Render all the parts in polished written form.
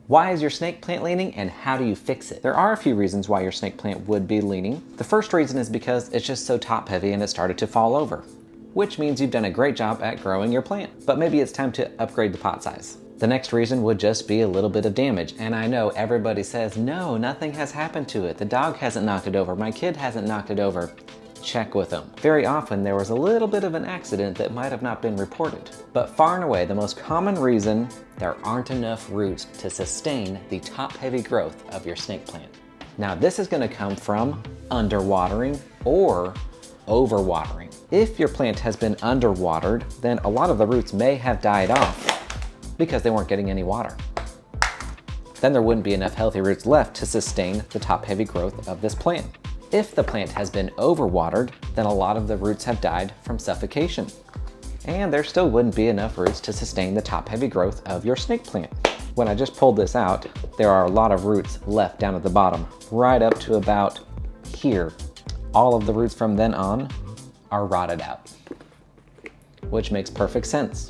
Why is your snake plant leaning and how do you fix it? There are a few reasons why your snake plant would be leaning. The first reason is because it's just so top heavy and it started to fall over, which means you've done a great job at growing your plant, but maybe it's time to upgrade the pot size. The next reason would just be a little bit of damage, and I know everybody says, no, nothing has happened to it. The dog hasn't knocked it over, my kid hasn't knocked it over. Check with them. Very often there was a little bit of an accident that might have not been reported. But far and away, the most common reason, there aren't enough roots to sustain the top-heavy growth of your snake plant. Now this is going to come from underwatering or overwatering. If your plant has been underwatered, then a lot of the roots may have died off because they weren't getting any water. Then there wouldn't be enough healthy roots left to sustain the top-heavy growth of this plant. If the plant has been overwatered, then a lot of the roots have died from suffocation. And there still wouldn't be enough roots to sustain the top-heavy growth of your snake plant. When I just pulled this out, there are a lot of roots left down at the bottom, right up to about here. All of the roots from then on are rotted out, which makes perfect sense.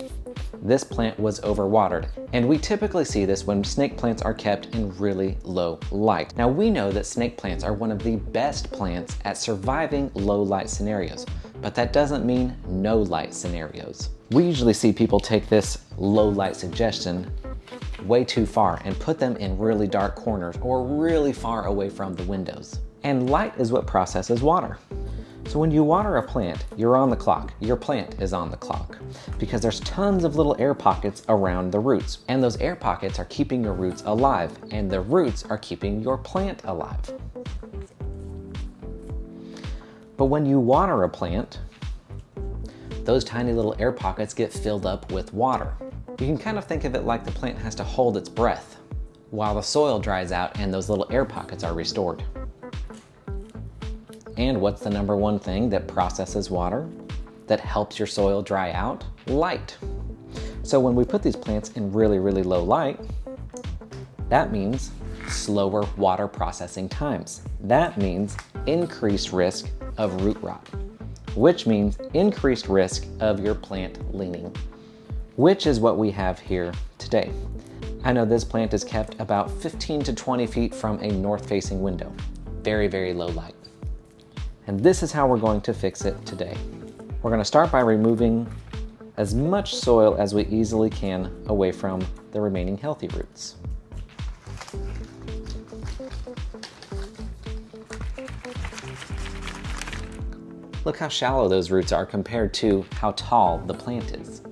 This plant was overwatered, and we typically see this when snake plants are kept in really low light. Now we know that snake plants are one of the best plants at surviving low light scenarios, but that doesn't mean no light scenarios. We usually see people take this low light suggestion way too far and put them in really dark corners or really far away from the windows. And light is what processes water. So when you water a plant, you're on the clock. Your plant is on the clock because there's tons of little air pockets around the roots. And those air pockets are keeping your roots alive, and the roots are keeping your plant alive. But when you water a plant, those tiny little air pockets get filled up with water. You can kind of think of it like the plant has to hold its breath while the soil dries out and those little air pockets are restored. And what's the number one thing that processes water, that helps your soil dry out? Light. So when we put these plants in really, really low light, that means slower water processing times. That means increased risk of root rot, which means increased risk of your plant leaning, which is what we have here today. I know this plant is kept about 15 to 20 feet from a north-facing window. Very, very low light. And this is how we're going to fix it today. We're going to start by removing as much soil as we easily can away from the remaining healthy roots. Look how shallow those roots are compared to how tall the plant is.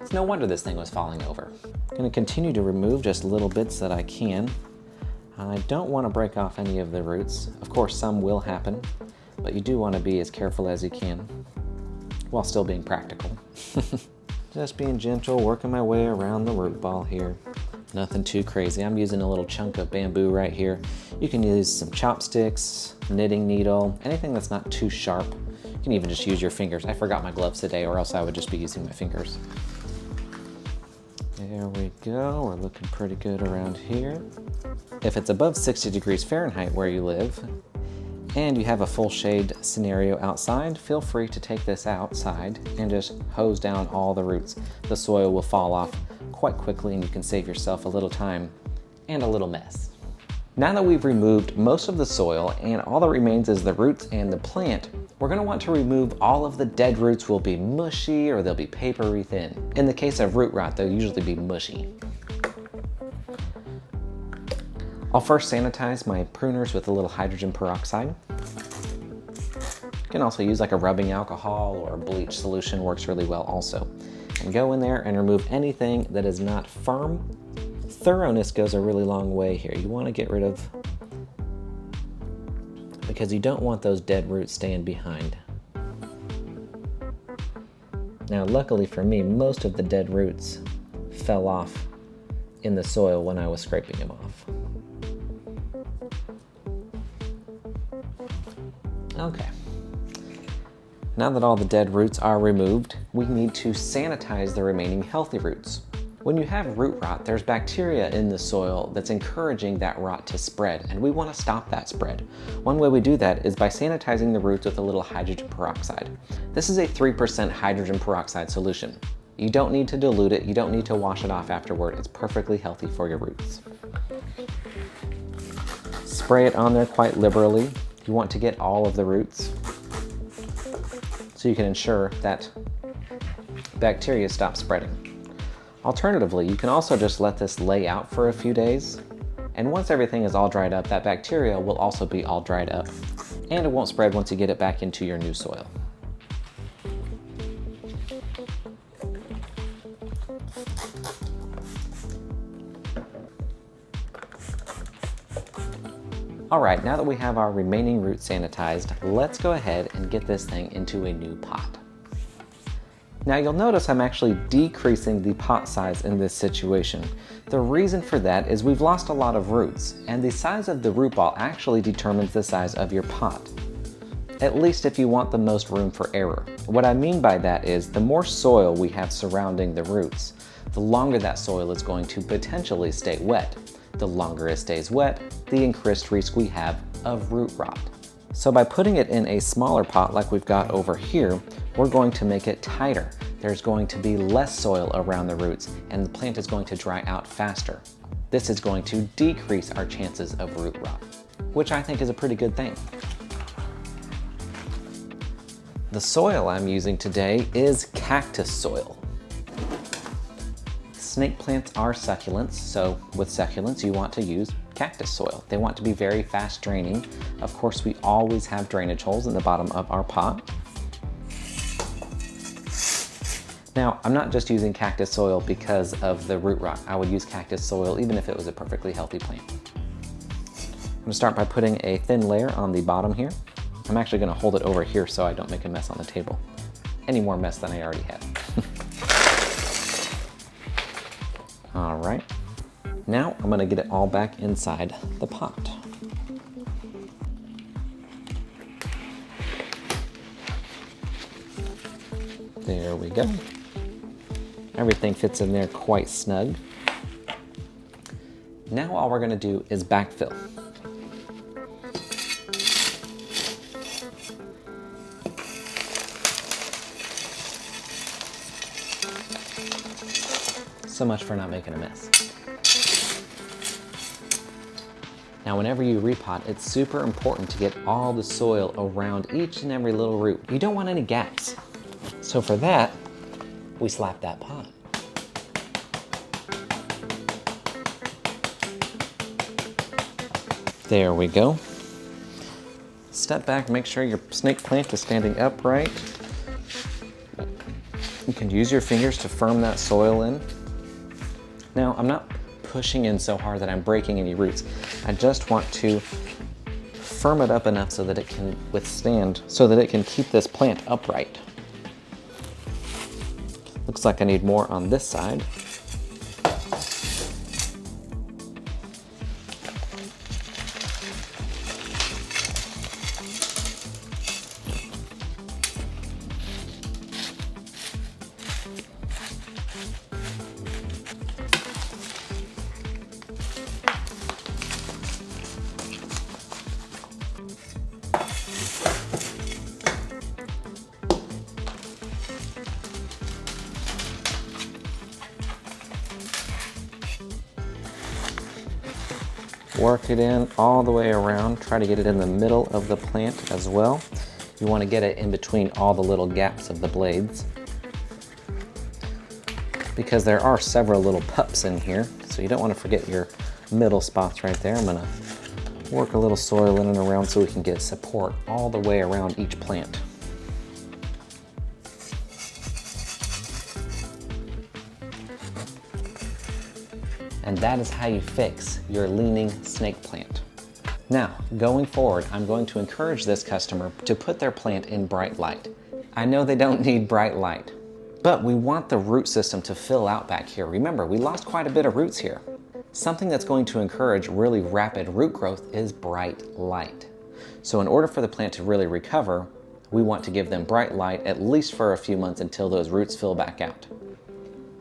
It's no wonder this thing was falling over. I'm going to continue to remove just little bits that I can. I don't want to break off any of the roots. Of course, some will happen, but you do want to be as careful as you can while still being practical. Just being gentle, working my way around the root ball here. Nothing too crazy. I'm using a little chunk of bamboo right here. You can use some chopsticks, knitting needle, anything that's not too sharp. You can even just use your fingers. I forgot my gloves today, or else I would just be using my fingers. There we go, we're looking pretty good around here. If it's above 60 degrees Fahrenheit where you live, and you have a full shade scenario outside, feel free to take this outside and just hose down all the roots. The soil will fall off quite quickly and you can save yourself a little time and a little mess. Now that we've removed most of the soil and all that remains is the roots and the plant, we're going to want to remove all of the dead roots. Will be mushy or they'll be papery thin. In the case of root rot, they'll usually be mushy. I'll first sanitize my pruners with a little hydrogen peroxide. You can also use like a rubbing alcohol or a bleach solution, works really well also. And go in there and remove anything that is not firm. Thoroughness goes a really long way here. You want to get rid of, because you don't want those dead roots staying behind. Now luckily for me, most of the dead roots fell off in the soil when I was scraping them off. Okay, now that all the dead roots are removed, we need to sanitize the remaining healthy roots. When you have root rot, there's bacteria in the soil that's encouraging that rot to spread, and we want to stop that spread. One way we do that is by sanitizing the roots with a little hydrogen peroxide. This is a 3% hydrogen peroxide solution. You don't need to dilute it. You don't need to wash it off afterward. It's perfectly healthy for your roots. Spray it on there quite liberally. You want to get all of the roots so you can ensure that bacteria stop spreading. Alternatively, you can also just let this lay out for a few days, and once everything is all dried up, that bacteria will also be all dried up, and it won't spread once you get it back into your new soil. All right, now that we have our remaining roots sanitized, let's go ahead and get this thing into a new pot. Now you'll notice I'm actually decreasing the pot size in this situation. The reason for that is we've lost a lot of roots, and the size of the root ball actually determines the size of your pot, at least if you want the most room for error. What I mean by that is the more soil we have surrounding the roots, the longer that soil is going to potentially stay wet. The longer it stays wet, the increased risk we have of root rot. So by putting it in a smaller pot like we've got over here, we're going to make it tighter. There's going to be less soil around the roots, and the plant is going to dry out faster. This is going to decrease our chances of root rot, which I think is a pretty good thing. The soil I'm using today is cactus soil. Snake plants are succulents, so with succulents you want to use cactus soil. They want to be very fast draining. Of course, we always have drainage holes in the bottom of our pot. Now, I'm not just using cactus soil because of the root rot. I would use cactus soil even if it was a perfectly healthy plant. I'm gonna start by putting a thin layer on the bottom here. I'm actually gonna hold it over here so I don't make a mess on the table. Any more mess than I already have. All right, now I'm gonna get it all back inside the pot. There we go. Everything fits in there quite snug. Now all we're gonna do is backfill. So much for not making a mess. Now whenever you repot, it's super important to get all the soil around each and every little root. You don't want any gaps. So for that, we slap that pot. There we go. Step back, make sure your snake plant is standing upright. You can use your fingers to firm that soil in. Now, I'm not pushing in so hard that I'm breaking any roots. I just want to firm it up enough so that it can withstand, so that it can keep this plant upright. Looks like I need more on this side. Work it in all the way around. Try to get it in the middle of the plant as well. You want to get it in between all the little gaps of the blades, because there are several little pups in here, so you don't want to forget your middle spots right there. I'm going to work a little soil in and around so we can get support all the way around each plant. And that is how you fix your leaning snake plant. Now, going forward, I'm going to encourage this customer to put their plant in bright light. I know they don't need bright light, but we want the root system to fill out back here. Remember, we lost quite a bit of roots here. Something that's going to encourage really rapid root growth is bright light. So in order for the plant to really recover, we want to give them bright light at least for a few months until those roots fill back out.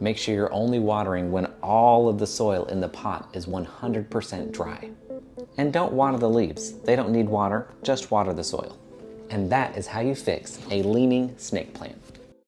Make sure you're only watering when all of the soil in the pot is 100% dry. And don't water the leaves. They don't need water, just water the soil. And that is how you fix a leaning snake plant.